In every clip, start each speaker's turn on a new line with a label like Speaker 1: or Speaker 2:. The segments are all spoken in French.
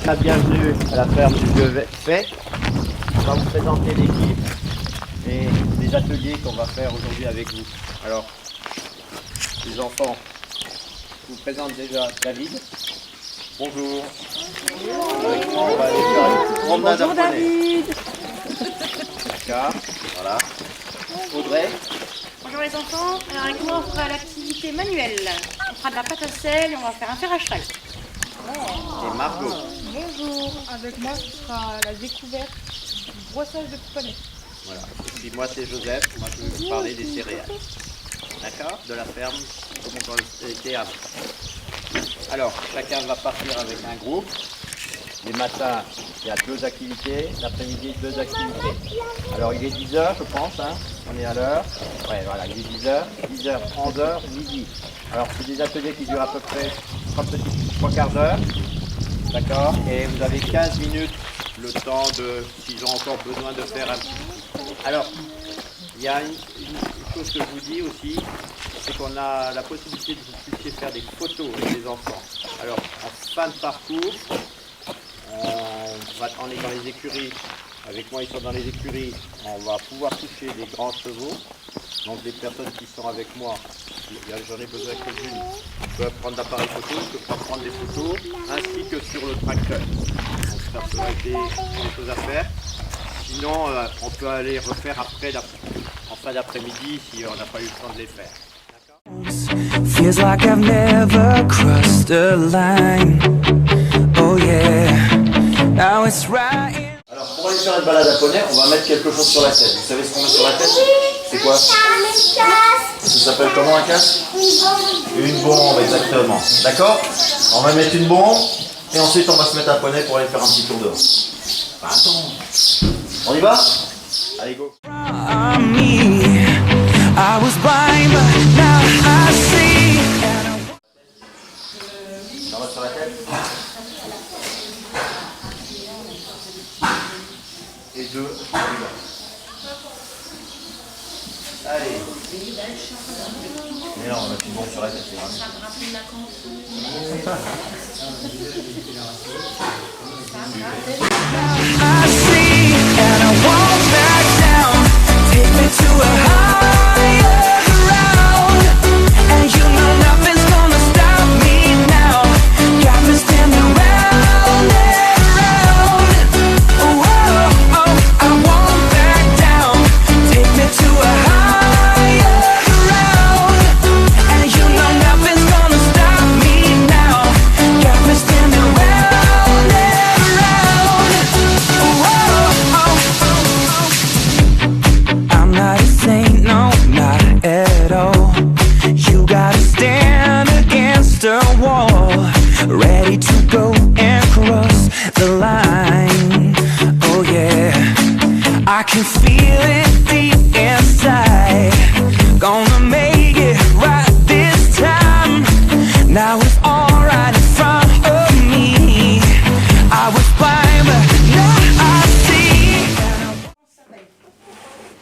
Speaker 1: La bienvenue à la ferme du Vieux Fait. On va vous présenter l'équipe et les ateliers qu'on va faire aujourd'hui avec vous. Alors, les enfants, je vous présente déjà David. Bonjour. Avec moi, on va aller faire une petite promenade à poney. D'accord, voilà. Audrey.
Speaker 2: Bonjour les enfants, alors avec moi on fera l'activité manuelle. On fera de la pâte à sel et on va faire un fer à cheval.
Speaker 1: Et Margot.
Speaker 3: Bonjour, avec moi ce sera la découverte du brossage de poney.
Speaker 1: Voilà. Et puis moi c'est Joseph, moi je vais vous parler des céréales. D'accord? De la ferme, comment on était avant. Alors, chacun va partir avec un groupe. Les matins, il y a 2 activités. L'après-midi, 2 activités. Alors, il est 10h, je pense. Hein. On est à l'heure. Ouais, voilà, il est 10h. 10h, 11h, midi. Alors, c'est des ateliers qui durent à peu près 3 quarts d'heure. D'accord? Et vous avez 15 minutes le temps de, s'ils ont encore besoin de faire un petit. Alors, il y a une chose que je vous dis aussi, c'est qu'on a la possibilité de vous puissiez faire des photos avec les enfants. Alors, en fin de parcours, on est dans les écuries. Avec moi, ils sont dans les écuries. On va pouvoir toucher des grands chevaux. Donc, les personnes qui sont avec moi, j'en ai besoin quelques-unes, peuvent prendre l'appareil photo, peuvent prendre des photos, ainsi que sur le tracteur. Donc, ça peut être des choses à faire. Sinon, on peut aller refaire après, en fin d'après-midi, si on n'a pas eu le temps de les faire.
Speaker 4: Feels like I've never crossed a line. Oh yeah, now it's right.
Speaker 1: Alors pour aller faire une balade à poney, on va mettre quelque chose sur la tête. Vous savez ce qu'on met sur la tête? C'est quoi? Ça s'appelle comment un casque? Une bombe, exactement. D'accord? On va mettre une bombe et ensuite on va se mettre à poney pour aller faire un petit tour dehors. Bah, attends. On y va? Allez go.
Speaker 4: I was blind, but now I see.
Speaker 1: On va sur la tête. Et 2, on y va. Allez. Mais non, on va mettre une bombe sur la tête, c'est grave.
Speaker 4: I see, and I won't back down. Take me to a higher ground, and you know nothing's gonna stop me now. Got me standing round and round. Oh, oh, oh, I won't back down. Take me to a higher ground, and you know nothing's gonna stop me now. Got me standing round and round. Oh, oh, oh, oh. I'm not a saint, no, not at all. You gotta stand against a wall, ready to go and cross the line. Oh yeah, I can feel it deep inside. Gonna make it right this time. Now it's all right in front of me. I was blind, but now I see.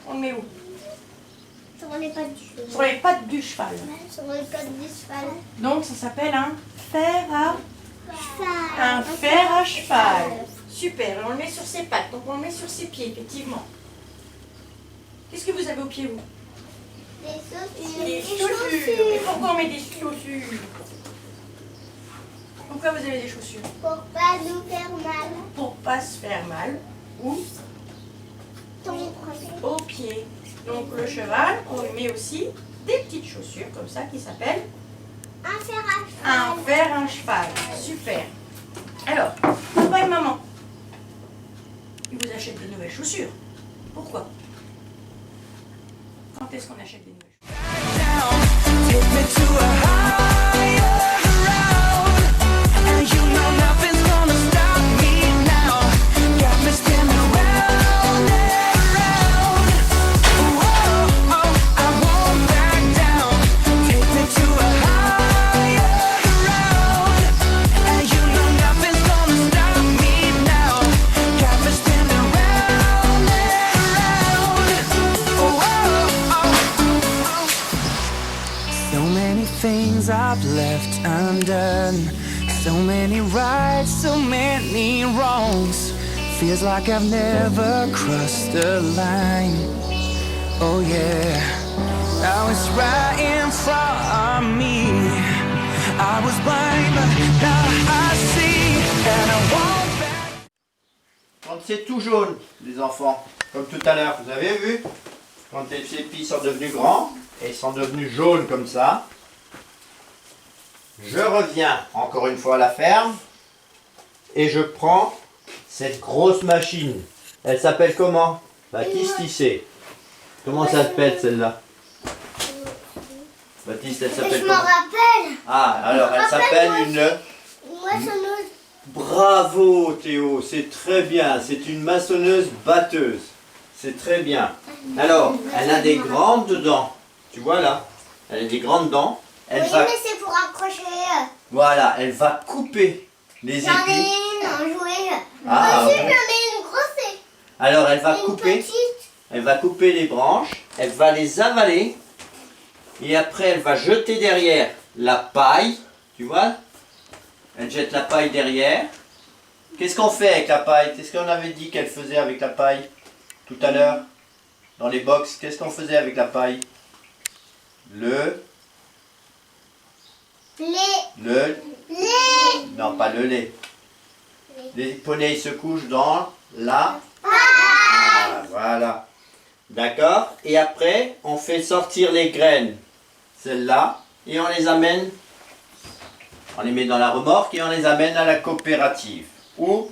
Speaker 2: On le met où?
Speaker 5: Sur les pattes du cheval.
Speaker 2: Sur les pattes du cheval.
Speaker 5: Sur les pattes du cheval.
Speaker 2: Donc ça s'appelle un fer à...
Speaker 5: Cheval.
Speaker 2: Un fer à cheval. Super, et on le met sur ses pattes, donc on le met sur ses pieds, effectivement. Qu'est-ce que vous avez aux pieds, vous?
Speaker 5: Des
Speaker 2: Des chaussures. Et pourquoi on met des chaussures? Pourquoi vous avez des chaussures?
Speaker 5: Pour pas nous faire mal.
Speaker 2: Pour pas se faire mal. Ou
Speaker 5: Ton
Speaker 2: aux pieds. Donc le cheval, on lui met aussi des petites chaussures comme ça qui s'appellent
Speaker 5: un fer à cheval.
Speaker 2: un fer à cheval. Super. Alors, papa et maman, ils vous achètent de nouvelles chaussures. Pourquoi? Quand est-ce qu'on achète des nouvelles chaussures?
Speaker 4: Take me to a higher ground, and you know nothing's gonna stop me now. Got me standing round and round. Oh, oh, I won't back down. Take me to a higher ground, and you know nothing's gonna stop me now. Got me standing round and round. Oh, oh, oh. So many things I've left undone, So many rights, so many wrongs. Feels like I've never crossed a line. Oh yeah, now it's right in front of me. I was blind, but now I see, and I won't back.
Speaker 1: Quand c'est tout jaune, les enfants, comme tout à l'heure, vous avez vu? Quand les épis sont devenus grands et sont devenus jaunes comme ça, je reviens encore une fois à la ferme et je prends cette grosse machine. Elle s'appelle comment? Baptiste, il sait. Comment ça s'appelle celle-là? Baptiste, elle
Speaker 5: Je
Speaker 1: s'appelle
Speaker 5: m'en
Speaker 1: comment?
Speaker 5: rappelle.
Speaker 1: Ah, alors elle s'appelle une...
Speaker 5: Moissonneuse.
Speaker 1: Bravo Théo, c'est très bien. C'est une maçonneuse batteuse. C'est très bien. Alors, elle a des grandes dents. Tu vois là? Elle a des grandes dents. Elle
Speaker 5: Oui,
Speaker 1: va...
Speaker 5: mais c'est pour accrocher.
Speaker 1: Voilà, elle va couper les
Speaker 5: J'en ai
Speaker 1: épis.
Speaker 5: une en jouet.
Speaker 1: Ah,
Speaker 5: Moi aussi,
Speaker 1: bon.
Speaker 5: j'en ai une grosse
Speaker 1: Alors, elle
Speaker 5: et
Speaker 1: va
Speaker 5: une
Speaker 1: couper.
Speaker 5: petite.
Speaker 1: Elle va couper les branches. Elle va les avaler. Et après, elle va jeter derrière la paille. Tu vois? Elle jette la paille derrière. Qu'est-ce qu'on fait avec la paille? Qu'est-ce qu'on avait dit qu'elle faisait avec la paille tout à l'heure? Dans les box, qu'est-ce qu'on faisait avec la paille? Le... Non, pas le lait. Les poneys se couchent dans la... Ah, voilà. D'accord? Et après, on fait sortir les graines. Celles-là. Et on les amène... On les met dans la remorque et on les amène à la coopérative. Ou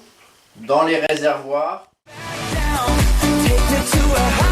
Speaker 1: dans les réservoirs.
Speaker 4: Take me to a high